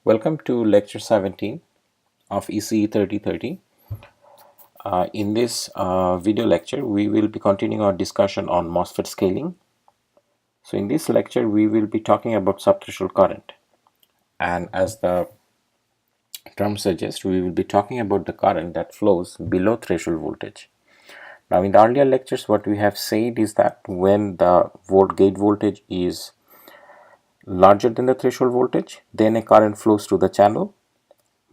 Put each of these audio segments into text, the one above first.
Welcome to lecture 17 of ECE 3030. In this video lecture, we will be continuing our discussion on MOSFET scaling. So in this lecture, we will be talking about subthreshold current. And as the term suggests, we will be talking about the current that flows below threshold voltage. Now in the earlier lectures, what we have said is that when the gate voltage is larger than the threshold voltage, then a current flows through the channel.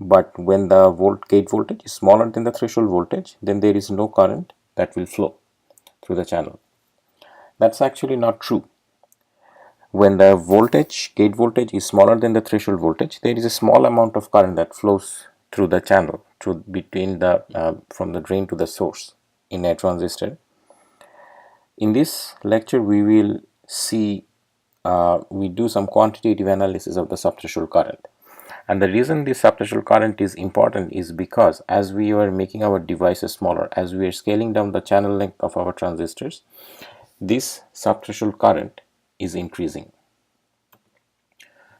But when the gate voltage is smaller than the threshold voltage, then there is no current that will flow through the channel. That's actually not true. When the gate voltage is smaller than the threshold voltage, there is a small amount of current that flows through the channel, between the from the drain to the source in a transistor. In this lecture, we will see we do some quantitative analysis of the subthreshold current. And the reason this subthreshold current is important is because as we are making our devices smaller, as we are scaling down the channel length of our transistors, this subthreshold current is increasing.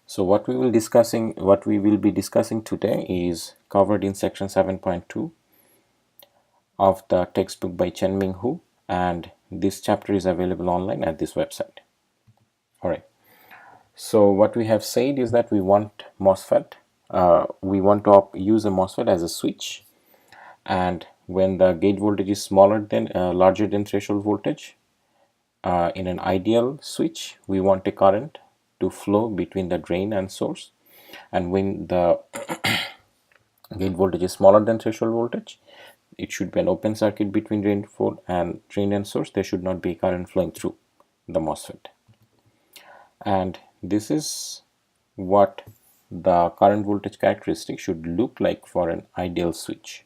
So what we will be discussing today is covered in section 7.2 of the textbook by Chen-Ming Hu, and this chapter is available online at this website. All right. So what we have said is that we want MOSFET. We want to use a MOSFET as a switch, and when the gate voltage is larger than threshold voltage, in an ideal switch, we want a current to flow between the drain and source. And when the gate voltage is smaller than threshold voltage, it should be an open circuit between drain and source. There should not be current flowing through the MOSFET. And this is what the current voltage characteristic should look like for an ideal switch.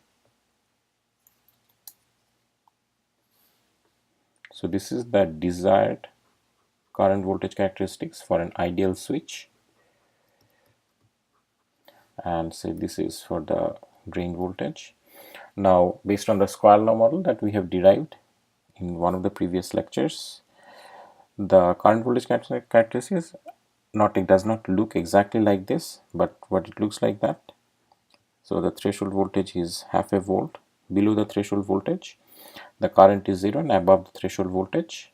So this is the desired current voltage characteristics for an ideal switch, and say this is for the drain voltage. Now, based on the square law model that we have derived in one of the previous lectures, the current voltage characteristics does not look exactly like this, but what it looks like that. So the threshold voltage is half a volt. Below the threshold voltage, the current is 0, and above the threshold voltage,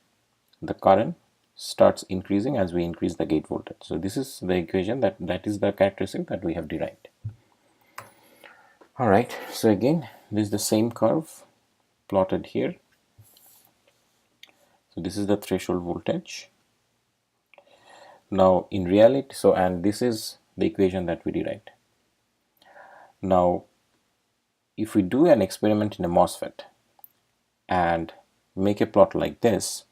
the current starts increasing as we increase the gate voltage. So this is the equation that is the characteristic that we have derived. All right, so again, this is the same curve plotted here. So this is the threshold voltage. Now in reality, and this is the equation that we derived. Now if we do an experiment in a MOSFET and make a plot like this,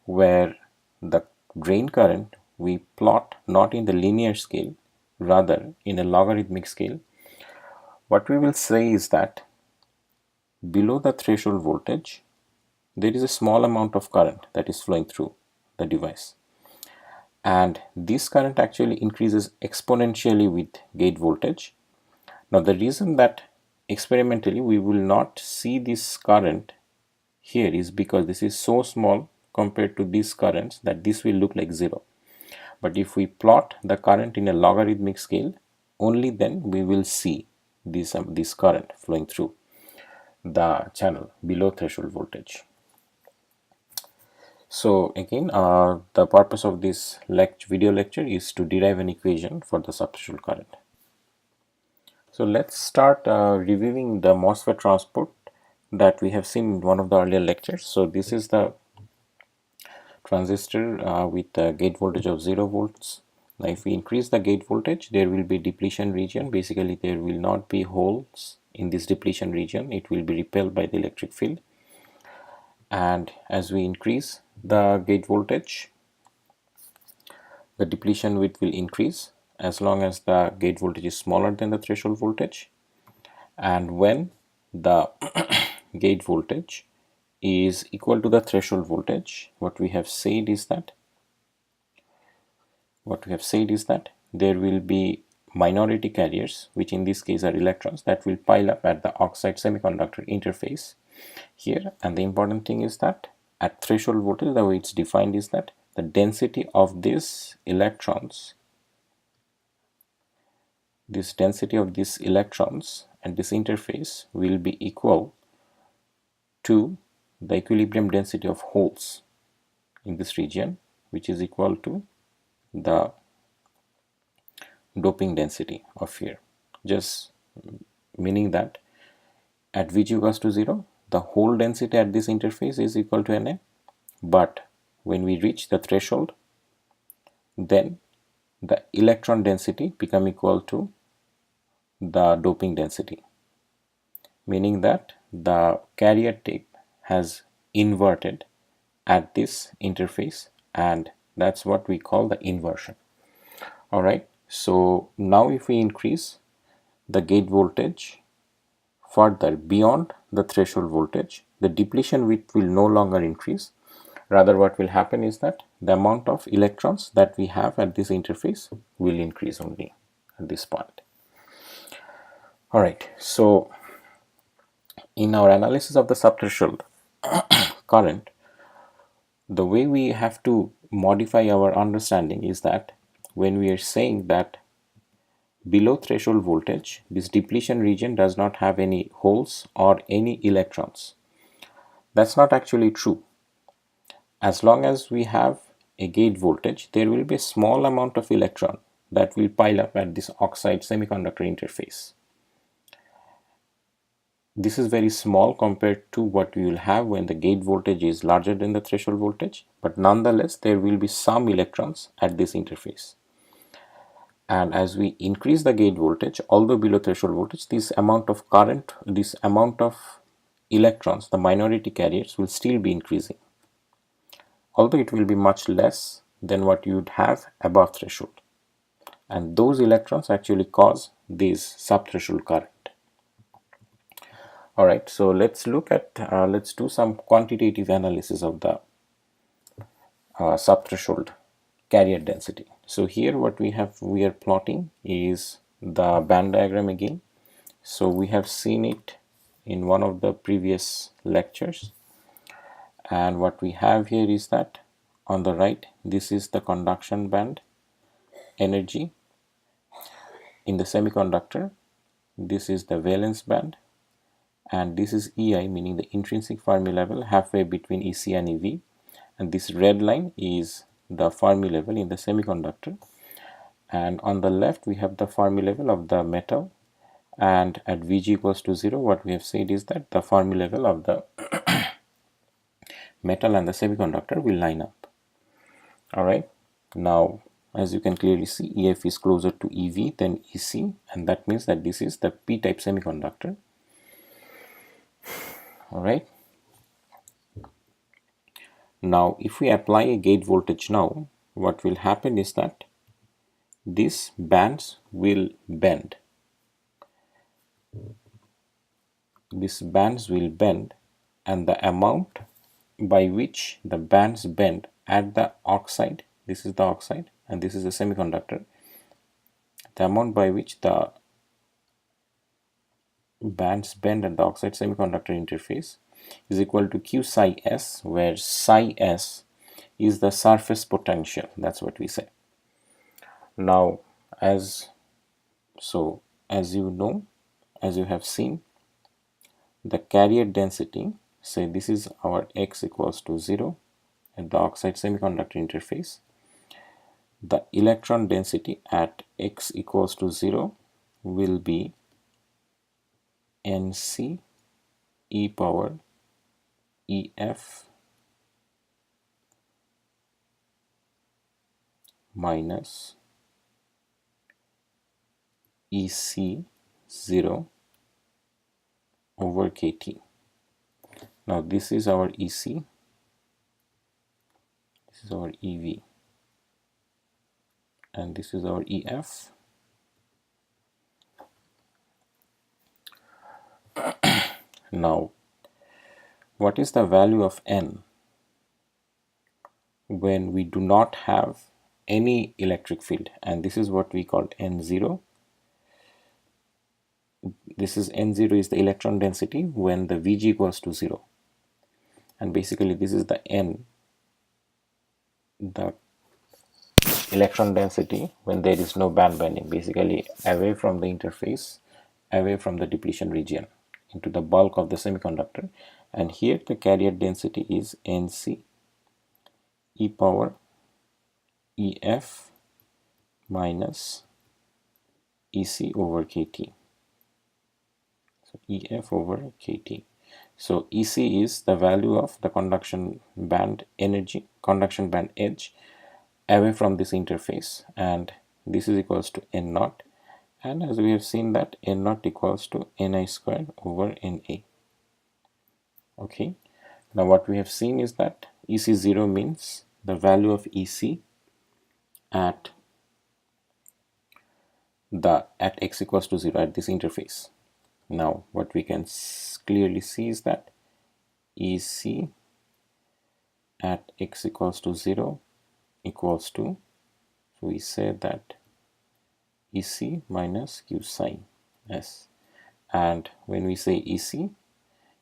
where the drain current we plot not in the linear scale, rather in a logarithmic scale, what we will say is that below the threshold voltage, there is a small amount of current that is flowing through the device. And this current actually increases exponentially with gate voltage. Now the reason that experimentally we will not see this current here is because this is so small compared to these currents that this will look like 0. But if we plot the current in a logarithmic scale, only then we will see this current flowing through the channel below threshold voltage. So again, the purpose of this video lecture is to derive an equation for the subthreshold current. So let's start reviewing the MOSFET transport that we have seen in one of the earlier lectures. So this is the transistor with a gate voltage of 0 volts. Now if we increase the gate voltage, there will be depletion region. Basically there will not be holes in this depletion region. It will be repelled by the electric field. And as we increase the gate voltage, the depletion width will increase as long as the gate voltage is smaller than the threshold voltage. And when the gate voltage is equal to the threshold voltage, what we have said is that there will be minority carriers, which in this case are electrons, that will pile up at the oxide semiconductor interface here. And the important thing is that at threshold voltage, the way it's defined is that the density of these electrons this density of these electrons at this interface will be equal to the equilibrium density of holes in this region, which is equal to the doping density of here, just meaning that at Vg equals to 0, the hole density at this interface is equal to Na, but when we reach the threshold, then the electron density become equal to the doping density, meaning that the carrier tape has inverted at this interface, and that's what we call the inversion. Alright, so now if we increase the gate voltage further beyond the threshold voltage, the depletion width will no longer increase. Rather, what will happen is that the amount of electrons that we have at this interface will increase only at this point. Alright, so in our analysis of the subthreshold current, the way we have to modify our understanding is that when we are saying that below threshold voltage, this depletion region does not have any holes or any electrons. That's not actually true. As long as we have a gate voltage, there will be a small amount of electron that will pile up at this oxide semiconductor interface. This is very small compared to what we will have when the gate voltage is larger than the threshold voltage, but nonetheless there will be some electrons at this interface. And as we increase the gate voltage, although below threshold voltage, this amount of current, this amount of electrons, the minority carriers, will still be increasing, although it will be much less than what you would have above threshold. And those electrons actually cause this subthreshold current. Alright, so let's look at, let's do some quantitative analysis of the subthreshold carrier density. So here what we are plotting is the band diagram again. So we have seen it in one of the previous lectures, and what we have here is that on the right, this is the conduction band energy in the semiconductor, this is the valence band, and this is EI, meaning the intrinsic Fermi level halfway between EC and EV, and this red line is the Fermi level in the semiconductor, and on the left we have the Fermi level of the metal, and at Vg equals to 0, what we have said is that the Fermi level of the metal and the semiconductor will line up. Alright, now as you can clearly see, EF is closer to EV than EC, and that means that this is the p-type semiconductor. Alright, now if we apply a gate voltage now, what will happen is that these bands will bend. These bands will bend, and the amount by which the bands bend at the oxide, this is the oxide and this is the semiconductor, the amount by which the bands bend at the oxide semiconductor interface is equal to Q psi S, where psi S is the surface potential. That's what we say. Now, as you know, as you have seen, the carrier density, say this is our X equals to 0 at the oxide semiconductor interface. The electron density at X equals to 0 will be Nc e power EF minus EC 0 over KT. Now this is our EC, this is our EV, and this is our EF. Now, what is the value of N when we do not have any electric field? And this is what we call N0. This is N0 is the electron density when the Vg equals to 0. And basically this is the N, the electron density when there is no band bending, basically away from the interface, away from the depletion region into the bulk of the semiconductor. And here the carrier density is Nc e power EF minus EC over KT. So EF over KT. So EC is the value of the conduction band energy, conduction band edge away from this interface, and this is equals to N naught, and as we have seen that N naught equals to Ni squared over Na. Okay, now what we have seen is that EC0 means the value of EC at x equals to 0 at this interface. Now what we can clearly see is that EC at x equals to 0 equals to, so we say that EC minus Q psi S, and when we say EC,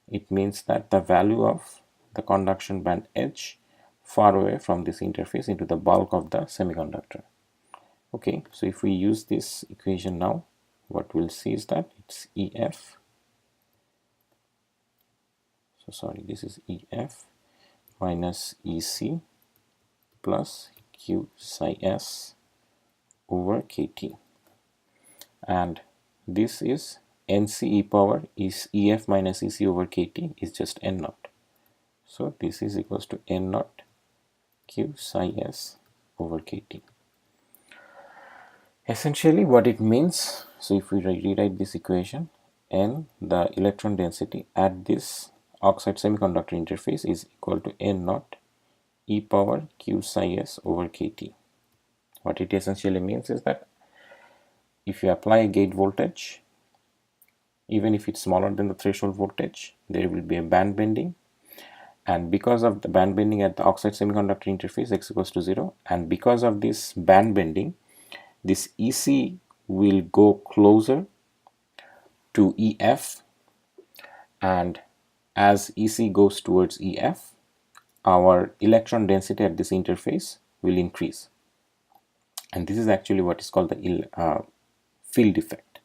it means that the value of the conduction band edge far away from this interface into the bulk of the semiconductor. Okay, so if we use this equation now, what we'll see is that it's EF, so sorry, this is EF minus EC plus Q psi S over KT, and this is Nc e power is EF minus EC over KT is just N naught. So this is equals to N naught Q psi S over KT. Essentially what it means, so if we rewrite this equation, N, the electron density at this oxide semiconductor interface, is equal to N naught e power Q psi S over KT. What it essentially means is that if you apply a gate voltage, even if it's smaller than the threshold voltage, there will be a band bending, and because of the band bending at the oxide semiconductor interface x equals to 0, and because of this band bending, this EC will go closer to EF, and as EC goes towards EF, our electron density at this interface will increase, and this is actually what is called the field effect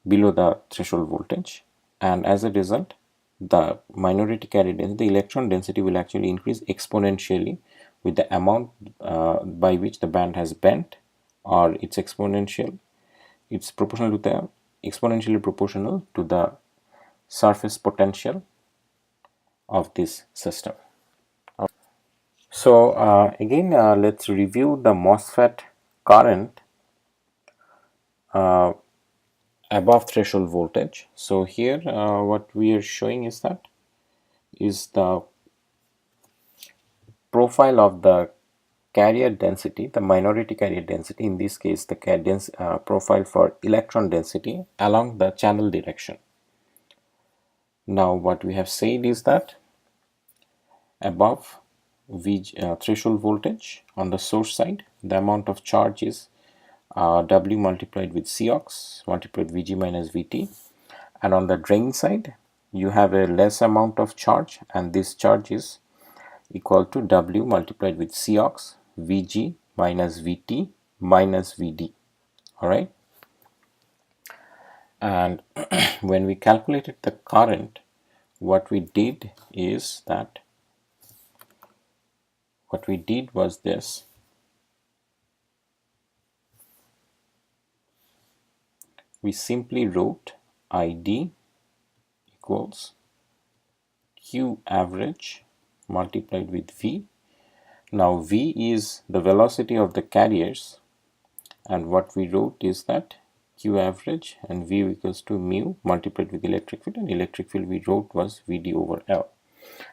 below the threshold voltage, and as a result the minority carrier density, the electron density, will actually increase exponentially with the amount by which the band has bent, or it's exponential, it's proportional to the exponentially proportional to the surface potential of this system. So again let's review the MOSFET current above threshold voltage. So here what we are showing is that is the profile of the carrier density, the minority carrier density, in this case the profile for electron density along the channel direction. Now what we have said is that above threshold voltage on the source side, the amount of charge is W multiplied with Cox multiplied Vg minus Vt, and on the drain side you have a less amount of charge, and this charge is equal to W multiplied with Cox Vg minus Vt minus Vd. Alright, and when we calculated the current, what we did was this: we simply wrote ID equals Q average multiplied with V. Now V is the velocity of the carriers, and what we wrote is that Q average and V equals to mu multiplied with electric field, and electric field we wrote was Vd over L,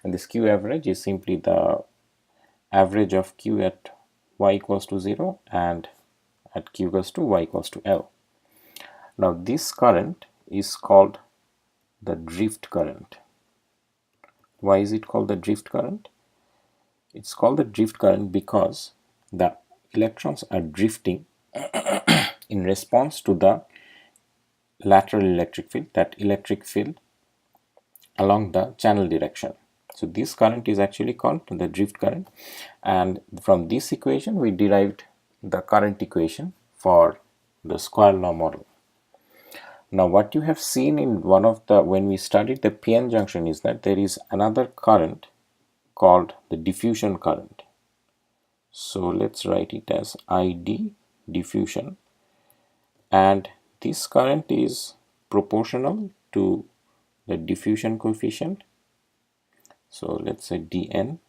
and this Q average is simply the average of Q at y equals to 0 and at Q equals to y equals to L. Now this current is called the drift current. Why is it called the drift current? It's called the drift current because the electrons are drifting in response to the lateral electric field, that electric field along the channel direction. So this current is actually called the drift current, and from this equation we derived the current equation for the square law model. Now what you have seen in one of the, when we studied the PN junction, is that there is another current called the diffusion current. So let's write it as ID diffusion, and this current is proportional to the diffusion coefficient. So let's say dN,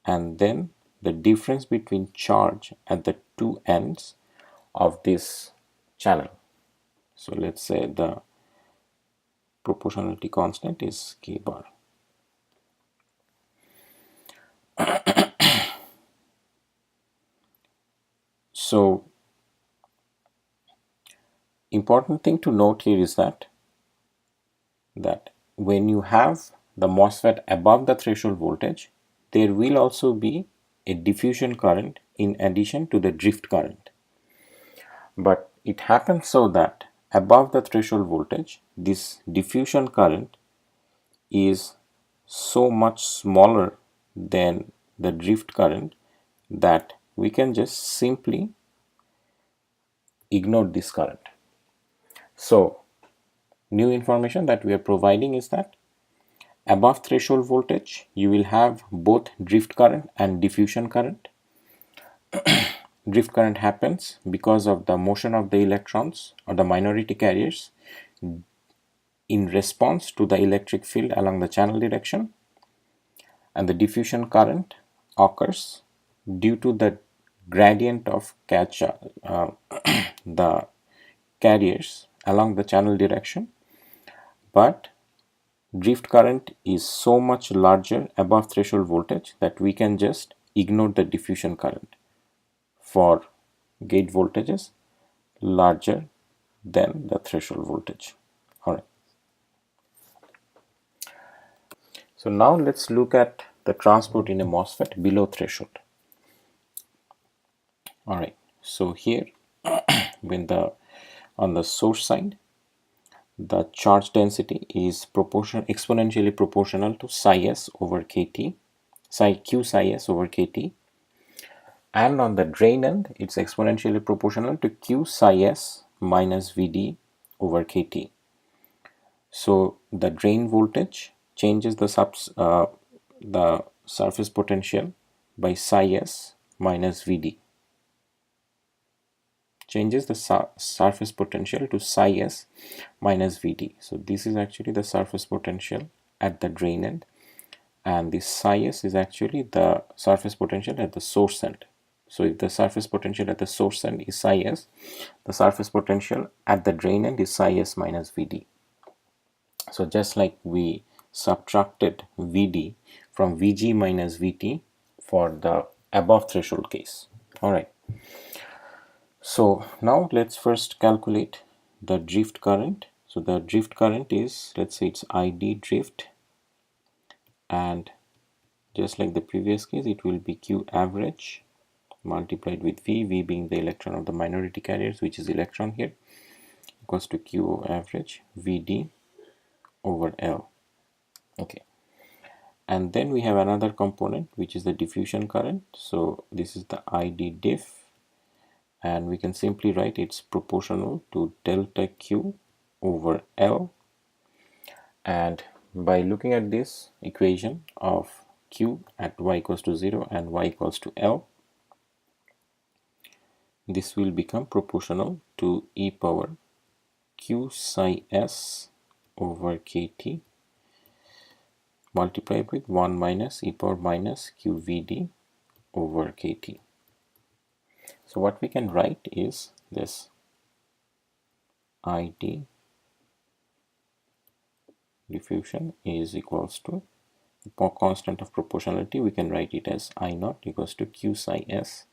and then the difference between charge at the two ends of this channel. So let's say the proportionality constant is k bar. So important thing to note here is that when you have the MOSFET above the threshold voltage, there will also be a diffusion current in addition to the drift current. But it happens so that above the threshold voltage, this diffusion current is so much smaller than the drift current that we can just simply ignore this current. So new information that we are providing is that above threshold voltage you will have both drift current and diffusion current. Drift current happens because of the motion of the electrons or the minority carriers in response to the electric field along the channel direction, and the diffusion current occurs due to the gradient of the carriers along the channel direction. But drift current is so much larger above threshold voltage that we can just ignore the diffusion current for gate voltages larger than the threshold voltage. Alright. So now let's look at the transport in a MOSFET below threshold. Alright, so here when on the source side, the charge density is exponentially proportional to psi s over kt, q psi s over kt, and on the drain end it's exponentially proportional to q psi s minus vd over kt. So the drain voltage changes the surface potential by psi s minus vd, changes the surface potential to psi s minus vd. So this is actually the surface potential at the drain end, and this psi s is actually the surface potential at the source end. So if the surface potential at the source end is psi s, the surface potential at the drain end is psi s minus vd. So just like we subtracted vd from vg minus vt for the above threshold case. Alright. So now let's first calculate the drift current. So the drift current is, let's say it's ID drift, and just like the previous case it will be Q average multiplied with V being the electron of the minority carriers, which is electron here, equals to Q average Vd over L. Okay, and then we have another component which is the diffusion current. So this is the ID diff, and we can simply write it's proportional to delta Q over L. And by looking at this equation of Q at y equals to 0 and y equals to L, this will become proportional to e power Q psi s over kt multiplied with 1 minus e power minus qvd over kt. So what we can write is this ID diffusion is equals to constant of proportionality. We can write it as I naught equals to Q psi s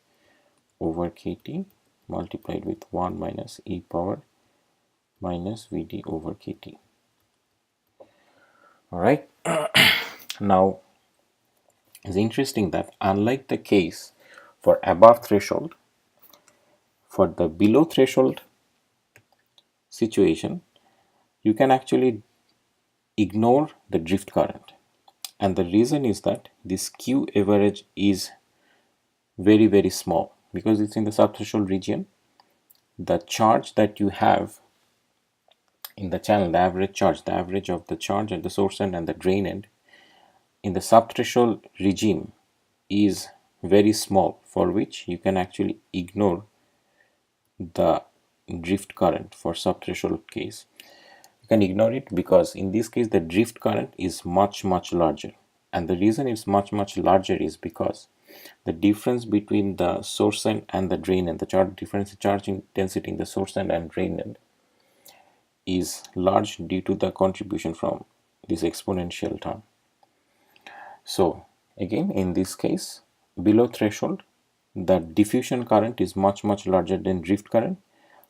over kt multiplied with 1 minus e power minus vd over kt. Alright. Now it's interesting that unlike the case for above threshold, for the below threshold situation you can actually ignore the drift current, and the reason is that this Q average is very small because it's in the subthreshold region. The charge that you have in the channel, the average charge, the average of the charge at the source end and the drain end in the subthreshold regime is very small, for which you can actually ignore the drift current. For subthreshold case, you can ignore it because in this case the drift current is much larger, and the reason it's much larger is because the difference between the source end and the drain end, the charge intensity in the source end and drain end is large due to the contribution from this exponential term. So again, in this case, below threshold, the diffusion current is much larger than drift current,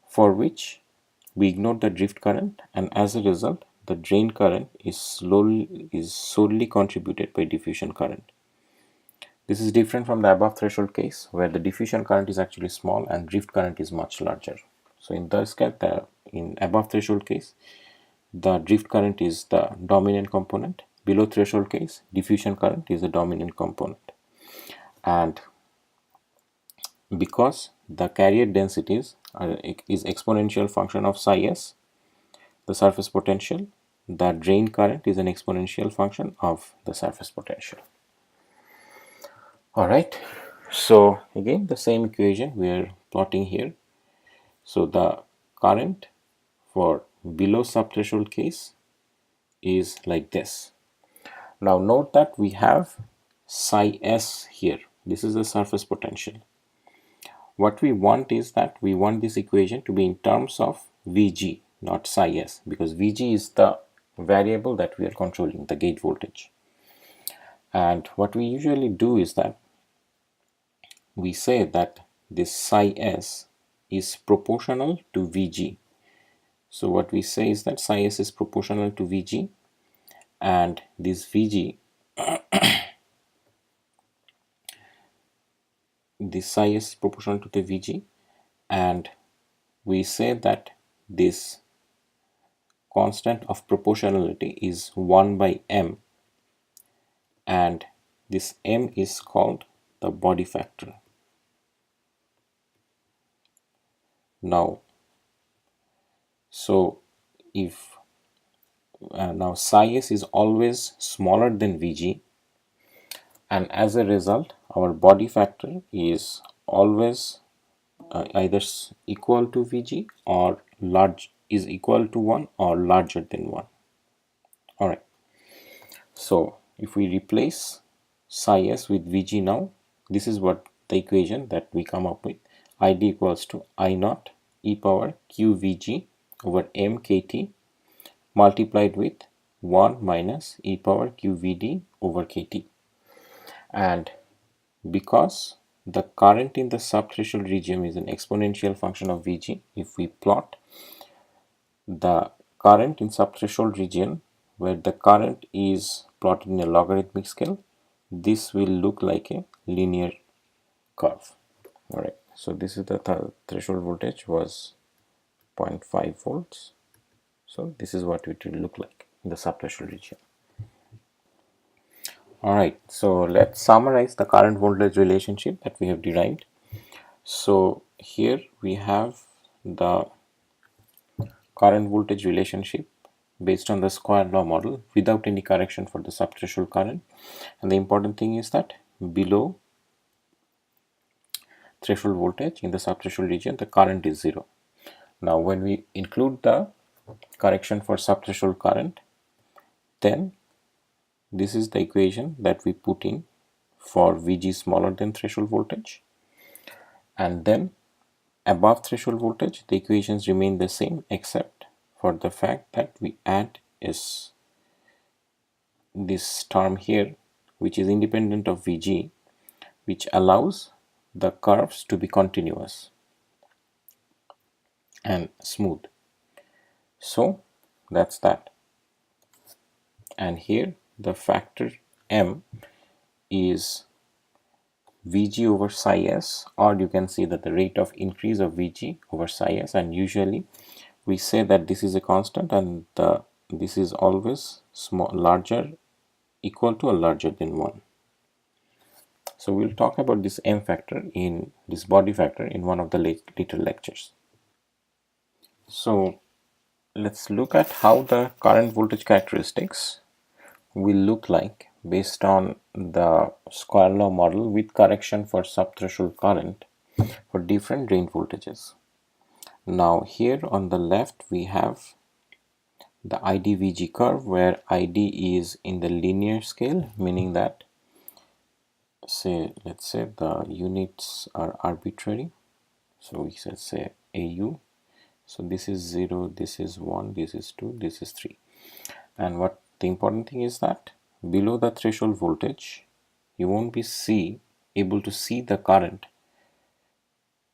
for which we ignore the drift current, and as a result the drain current is solely contributed by diffusion current. This is different from the above threshold case where the diffusion current is actually small and drift current is much larger. So in this case, in above threshold case, the drift current is the dominant component. Below threshold case, diffusion current is the dominant component. And because the carrier densities is exponential function of psi s, the surface potential, the drain current is an exponential function of the surface potential. All right, so again the same equation we are plotting here. So the current for below subthreshold case is like this. Now note that we have psi s here. This is the surface potential. What we want is that we want this equation to be in terms of Vg, not psi s, because Vg is the variable that we are controlling, the gate voltage. And what we usually do is that we say that this psi s is proportional to Vg. So what we say is that psi s is proportional to Vg, and this Vg, this psi s is proportional to the Vg, and we say that this constant of proportionality is 1 by m, and this m is called the body factor. Now, so if now psi s is always smaller than Vg, and as a result our body factor is always either equal to Vg or is equal to 1 or larger than 1. All right, so if we replace psi s with Vg now, this is what the equation that we come up with. Id equals to I naught e power q Vg over m kt multiplied with 1 minus e power q Vd over kt. And because the current in the subthreshold region is an exponential function of Vg, if we plot the current in subthreshold region where the current is plotted in a logarithmic scale, this will look like a linear curve. All right, so this is the threshold voltage was 0.5 volts. So this is what it will look like in the subthreshold region. All right, so let's summarize the current voltage relationship that we have derived. So here we have the current voltage relationship based on the square law model without any correction for the subthreshold current. And the important thing is that below threshold voltage in the subthreshold region, the current is 0. Now when we include the correction for subthreshold current, then this is the equation that we put in for Vg smaller than threshold voltage, and then above threshold voltage the equations remain the same except for the fact that we add this term here which is independent of Vg, which allows the curves to be continuous and smooth. So that's that. And here the factor m is Vg over psi s, or you can see that the rate of increase of Vg over psi s, and usually we say that this is a constant and this is always larger equal to or larger than 1. So we'll talk about this M factor in this body factor in one of the later lectures. So let's look at how the current voltage characteristics will look like based on the square law model with correction for subthreshold current for different drain voltages. Now here on the left we have the IDVG curve, where ID is in the linear scale, meaning that let's say the units are arbitrary. So we should say AU. So this is 0, this is 1, this is 2, this is 3. And what the important thing is that below the threshold voltage, you won't be able to see the current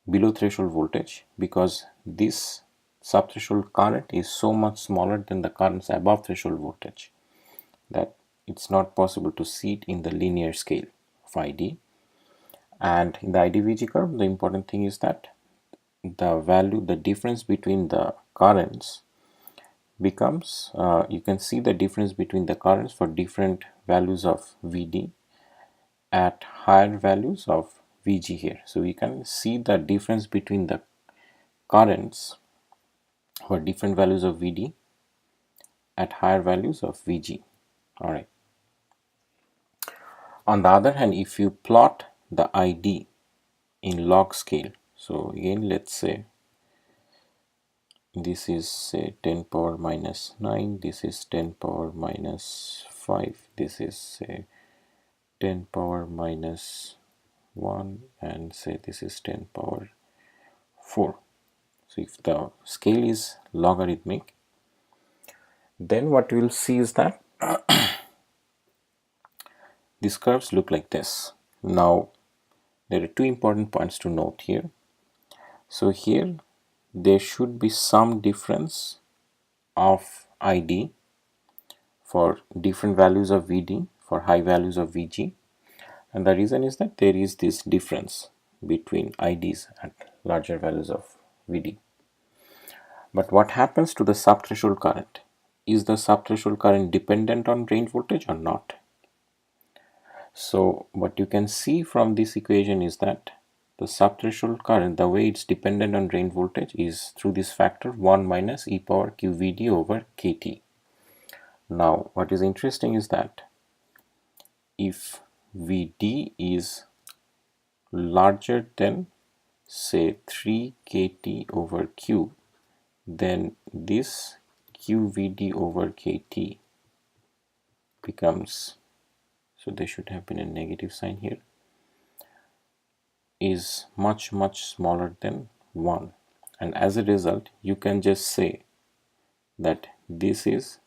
below threshold voltage, because this subthreshold current is so much smaller than the currents above threshold voltage that it's not possible to see it in the linear scale of ID. And in the IDVG curve, the important thing is that the difference between the currents becomes, you can see the difference between the currents for different values of VD at higher values of VG here. So we can see the difference between the currents for different values of VD at higher values of VG. All right. On the other hand, if you plot the ID in log scale, so again let's say this is say 10 power minus 9, this is 10 power minus 5, this is say 10 power minus 1, and say this is 10 power 4. So if the scale is logarithmic, then what we will see is that these curves look like this. Now there are two important points to note here. So here there should be some difference of ID for different values of VD for high values of VG, and the reason is that there is this difference between IDs at larger values of VD. But what happens to the subthreshold current? Is the subthreshold current dependent on drain voltage or not? So what you can see from this equation is that the subthreshold current, the way it's dependent on drain voltage is through this factor 1 minus e power qvd over kt. Now what is interesting is that if Vd is larger than say 3 kt over q, then this qvd over kt becomes, so there should have been a negative sign here, is much smaller than 1, and as a result you can just say that this is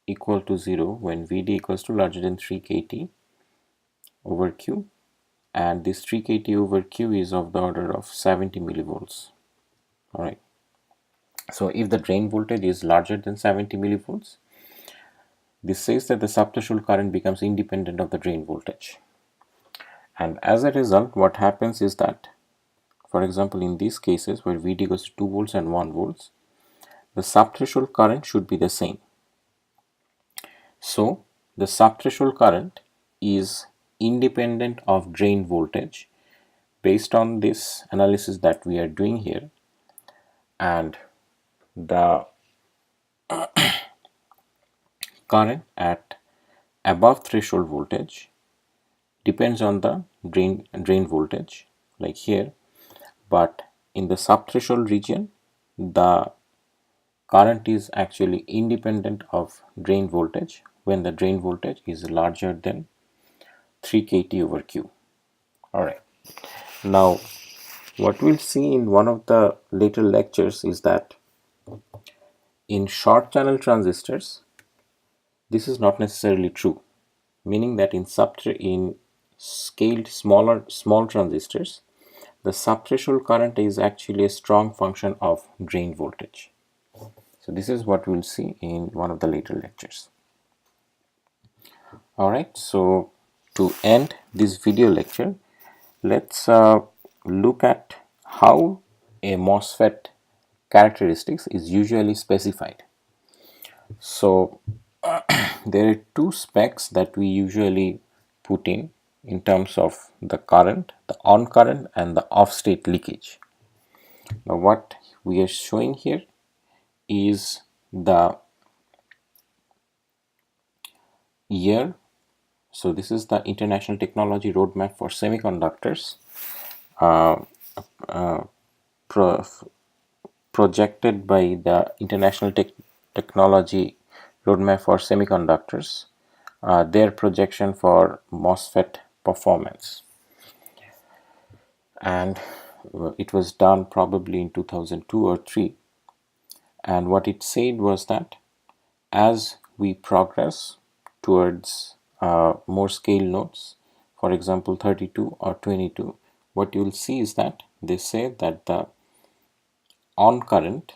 equal to 0 when Vd equals to larger than 3 kt over q, and this 3 kt over q is of the order of 70 millivolts. Alright, so if the drain voltage is larger than 70 millivolts, this says that the subthreshold current becomes independent of the drain voltage. And as a result, what happens is that, for example, in these cases where Vd goes to 2 volts and 1 volts, the subthreshold current should be the same. So the subthreshold current is independent of drain voltage based on this analysis that we are doing here, and the current at above threshold voltage depends on the drain voltage like here, but in the subthreshold region the current is actually independent of drain voltage when the drain voltage is larger than 3 kt over q. Alright, now what we'll see in one of the later lectures is that in short channel transistors this is not necessarily true, meaning that in scaled small transistors the subthreshold current is actually a strong function of drain voltage. So this is what we'll see in one of the later lectures. Alright, so to end this video lecture, let's look at how a MOSFET characteristics is usually specified. So there are two specs that we usually put in terms of the current, the on current and the off state leakage. Now what we are showing here is the year. So this is the International Technology Roadmap for Semiconductors, pro projected by the International Technology Roadmap for Semiconductors, their projection for MOSFET performance. And it was done probably in 2002 or 3. And what it said was that as we progress towards more scale nodes, for example 32 or 22, what you will see is that they say that the on current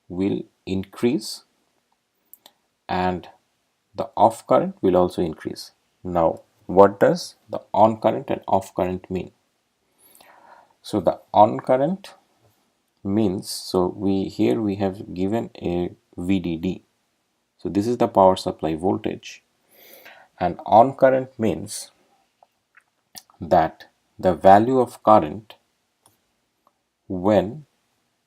will increase and the off current will also increase. Now, what does the on current and off current mean? So the on current means, so we have given a VDD. So this is the power supply voltage, and on current means that the value of current when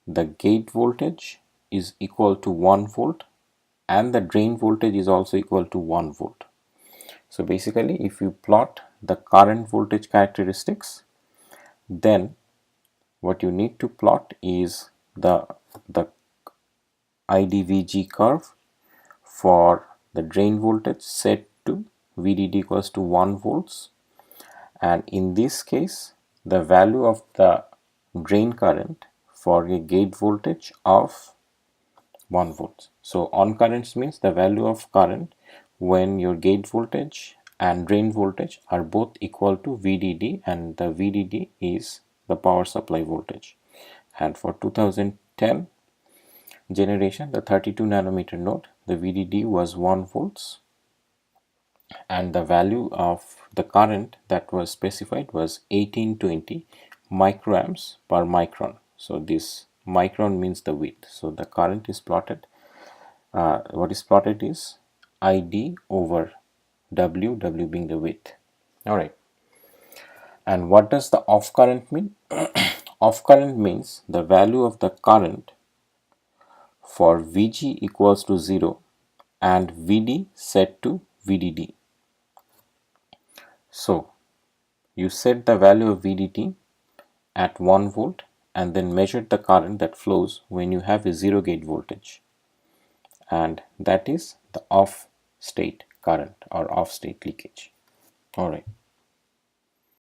the gate voltage is equal to 1 volt and the drain voltage is also equal to 1 volt. So basically, if you plot the current voltage characteristics, then what you need to plot is the IDVG curve for the drain voltage set to VDD equals to 1 volts, and in this case the value of the drain current for a gate voltage of 1 volt. So on currents means the value of current when your gate voltage and drain voltage are both equal to VDD, and the VDD is the power supply voltage. And for 2010 generation, the 32 nanometer node, the VDD was 1 volts and the value of the current that was specified was 1820 microamps per micron. So this micron means the width. So the current is plotted, what is plotted is ID over W, W being the width. Alright. And what does the off current mean? Off current means the value of the current for Vg equals to 0 and Vd set to VDD. So you set the value of VDD at 1 volt and then measured the current that flows when you have a 0 gate voltage, and that is the off state current or off state leakage. Alright.